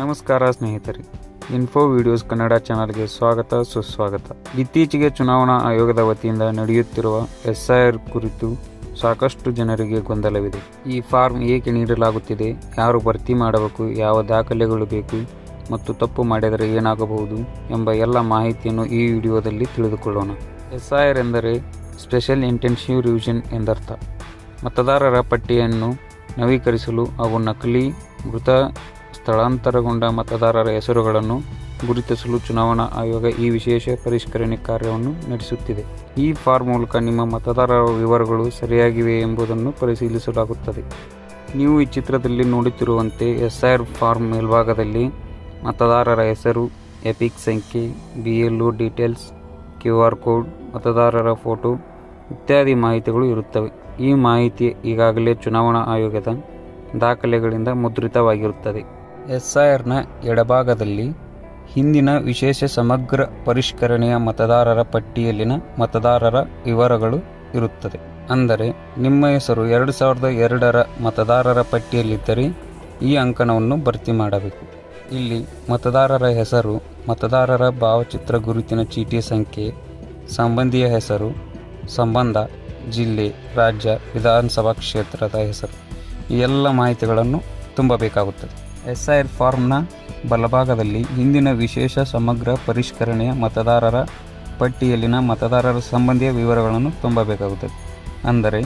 ನಮಸ್ಕಾರ ಸ್ನೇಹಿತರೆ, info videos Kannada ಚಾನಲ್ಗೆ ಸ್ವಾಗತ ಸುಸ್ವಾಗತ. ಇತ್ತೀಚೆಗೆ ಚುನಾವಣಾ ಆಯೋಗದ ವತಿಯಿಂದ ನಡೆಯುತ್ತಿರುವ SIR ಕುರಿತು ಸಾಕಷ್ಟು ಜನರಿಗೆ ಗೊಂದಲವಿದೆ. ಈ ಫಾರ್ಮ್ ಏಕೆ ನೀಡಲಾಗುತ್ತಿದೆ, ಯಾರು ಭರ್ತಿ ಮಾಡಬೇಕು, ಯಾವ ದಾಖಲೆಗಳು ಬೇಕು ಮತ್ತು ತಪ್ಪು ಮಾಡಿದರೆ ಏನಾಗಬಹುದು ಎಂಬ ಎಲ್ಲ ಮಾಹಿತಿಯನ್ನು ಈ ವಿಡಿಯೋದಲ್ಲಿ ತಿಳಿದುಕೊಳ್ಳೋಣ. SIR ಎಂದರೆ ಸ್ಪೆಷಲ್ ಇಂಟೆನ್ಸಿವ್ ರಿವಿಷನ್ ಎಂದರ್ಥ. ಮತದಾರರ ಪಟ್ಟಿಯನ್ನು ನವೀಕರಿಸಲು ಹಾಗೂ ನಕಲಿ, ಮೃತ, ಸ್ಥಳಾಂತರಗೊಂಡ ಮತದಾರರ ಹೆಸರುಗಳನ್ನು ಗುರುತಿಸಲು ಚುನಾವಣಾ ಆಯೋಗ ಈ ವಿಶೇಷ ಪರಿಷ್ಕರಣೆ ಕಾರ್ಯವನ್ನು ನಡೆಸುತ್ತಿದೆ. ಈ ಫಾರ್ಮ್ ಮೂಲಕ ನಿಮ್ಮ ಮತದಾರರ ವಿವರಗಳು ಸರಿಯಾಗಿವೆ ಎಂಬುದನ್ನು ಪರಿಶೀಲಿಸಲಾಗುತ್ತದೆ. ನೀವು ಈ ಚಿತ್ರದಲ್ಲಿ ನೋಡುತ್ತಿರುವಂತೆ SIR ಫಾರ್ಮ್ ಮೇಲ್ಭಾಗದಲ್ಲಿ ಮತದಾರರ ಹೆಸರು, ಎಪಿಕ್ ಸಂಖ್ಯೆ, BLO ಡೀಟೇಲ್ಸ್, QR ಕೋಡ್, ಮತದಾರರ ಫೋಟೋ ಇತ್ಯಾದಿ ಮಾಹಿತಿಗಳು ಇರುತ್ತವೆ. ಈ ಮಾಹಿತಿ ಈಗಾಗಲೇ ಚುನಾವಣಾ ಆಯೋಗದ ದಾಖಲೆಗಳಿಂದ ಮುದ್ರಿತವಾಗಿರುತ್ತದೆ. SIRನ ಎಡಭಾಗದಲ್ಲಿ ಹಿಂದಿನ ವಿಶೇಷ ಸಮಗ್ರ ಪರಿಷ್ಕರಣೆಯ ಮತದಾರರ ಪಟ್ಟಿಯಲ್ಲಿನ ಮತದಾರರ ವಿವರಗಳು ಇರುತ್ತದೆ. ಅಂದರೆ ನಿಮ್ಮ ಹೆಸರು 2002ರ ಮತದಾರರ ಪಟ್ಟಿಯಲ್ಲಿದ್ದರೆ ಈ ಅಂಕಣವನ್ನು ಭರ್ತಿ ಮಾಡಬೇಕು. ಇಲ್ಲಿ ಮತದಾರರ ಹೆಸರು, ಮತದಾರರ ಭಾವಚಿತ್ರ, ಗುರುತಿನ ಚೀಟಿ ಸಂಖ್ಯೆ, ಸಂಬಂಧಿಯ ಹೆಸರು, ಸಂಬಂಧ, ಜಿಲ್ಲೆ, ರಾಜ್ಯ, ವಿಧಾನಸಭಾ ಕ್ಷೇತ್ರದ ಹೆಸರು ಈ ಎಲ್ಲ ಮಾಹಿತಿಗಳನ್ನು ತುಂಬಬೇಕಾಗುತ್ತದೆ. SIR ಫಾರ್ಮ್ನ ಬಲಭಾಗದಲ್ಲಿ ಹಿಂದಿನ ವಿಶೇಷ ಸಮಗ್ರ ಪರಿಷ್ಕರಣೆಯ ಮತದಾರರ ಪಟ್ಟಿಯಲ್ಲಿನ ಮತದಾರರ ಸಂಬಂಧಿಯ ವಿವರಗಳನ್ನು ತುಂಬಬೇಕಾಗುತ್ತದೆ. ಅಂದರೆ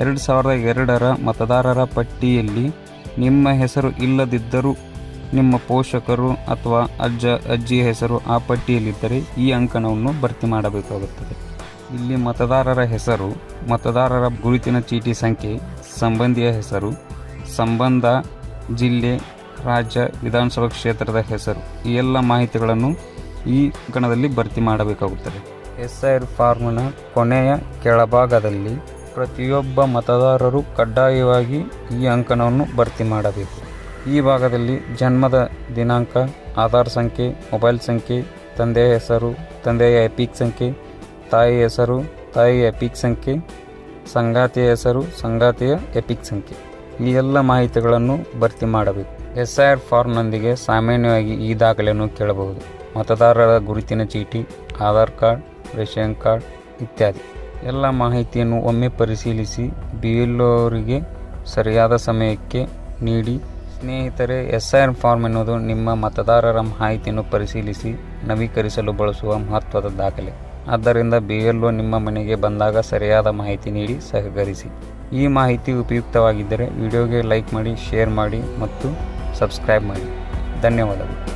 2002ರ ಮತದಾರರ ಪಟ್ಟಿಯಲ್ಲಿ ನಿಮ್ಮ ಹೆಸರು ಇಲ್ಲದಿದ್ದರೂ ನಿಮ್ಮ ಪೋಷಕರು ಅಥವಾ ಅಜ್ಜಿಯ ಹೆಸರು ಆ ಪಟ್ಟಿಯಲ್ಲಿದ್ದರೆ ಈ ಅಂಕಣವನ್ನು ಭರ್ತಿ ಮಾಡಬೇಕಾಗುತ್ತದೆ. ಇಲ್ಲಿ ಮತದಾರರ ಹೆಸರು, ಮತದಾರರ ಗುರುತಿನ ಚೀಟಿ ಸಂಖ್ಯೆ, ಸಂಬಂಧಿಯ ಹೆಸರು, ಸಂಬಂಧ, ಜಿಲ್ಲೆ, ರಾಜ್ಯ, ವಿಧಾನಸಭಾ ಕ್ಷೇತ್ರದ ಹೆಸರು ಈ ಎಲ್ಲ ಮಾಹಿತಿಗಳನ್ನು ಈ ಅಂಕಣದಲ್ಲಿ ಭರ್ತಿ ಮಾಡಬೇಕಾಗುತ್ತದೆ. SIR ಫಾರ್ಮ್ನ ಕೊನೆಯ ಕೆಳಭಾಗದಲ್ಲಿ ಪ್ರತಿಯೊಬ್ಬ ಮತದಾರರು ಕಡ್ಡಾಯವಾಗಿ ಈ ಅಂಕಣವನ್ನು ಭರ್ತಿ ಮಾಡಬೇಕು. ಈ ಭಾಗದಲ್ಲಿ ಜನ್ಮದ ದಿನಾಂಕ, ಆಧಾರ್ ಸಂಖ್ಯೆ, ಮೊಬೈಲ್ ಸಂಖ್ಯೆ, ತಂದೆಯ ಹೆಸರು, ತಂದೆಯ ಎಪಿಕ್ ಸಂಖ್ಯೆ, ತಾಯಿ ಹೆಸರು, ತಾಯಿಯ ಎಪಿಕ್ ಸಂಖ್ಯೆ, ಸಂಗಾತಿಯ ಹೆಸರು, ಸಂಗಾತಿಯ ಎಪಿಕ್ ಸಂಖ್ಯೆ ಈ ಎಲ್ಲ ಮಾಹಿತಿಗಳನ್ನು ಭರ್ತಿ ಮಾಡಬೇಕು. SIR ಫಾರ್ಮ್ನೊಂದಿಗೆ ಸಾಮಾನ್ಯವಾಗಿ ಈ ದಾಖಲೆಯನ್ನು ಕೇಳಬಹುದು: ಮತದಾರರ ಗುರುತಿನ ಚೀಟಿ, ಆಧಾರ್ ಕಾರ್ಡ್, ರೇಷನ್ ಕಾರ್ಡ್ ಇತ್ಯಾದಿ. ಎಲ್ಲ ಮಾಹಿತಿಯನ್ನು ಒಮ್ಮೆ ಪರಿಶೀಲಿಸಿ BLO ಅವರಿಗೆ ಸರಿಯಾದ ಸಮಯಕ್ಕೆ ನೀಡಿ. ಸ್ನೇಹಿತರೆ, SIR ಫಾರ್ಮ್ ಎನ್ನುವುದು ನಿಮ್ಮ ಮತದಾರರ ಮಾಹಿತಿಯನ್ನು ಪರಿಶೀಲಿಸಿ ನವೀಕರಿಸಲು ಬಳಸುವ ಮಹತ್ವದ ದಾಖಲೆ. ಆದ್ದರಿಂದ BLO ನಿಮ್ಮ ಮನೆಗೆ ಬಂದಾಗ ಸರಿಯಾದ ಮಾಹಿತಿ ನೀಡಿ ಸಹಕರಿಸಿ. ಈ ಮಾಹಿತಿ ಉಪಯುಕ್ತವಾಗಿದ್ದರೆ ವಿಡಿಯೋಗೆ ಲೈಕ್ ಮಾಡಿ, ಶೇರ್ ಮಾಡಿ ಮತ್ತು ಸಬ್ಸ್ಕ್ರೈಬ್ ಮಾಡಿ. ಧನ್ಯವಾದಗಳು.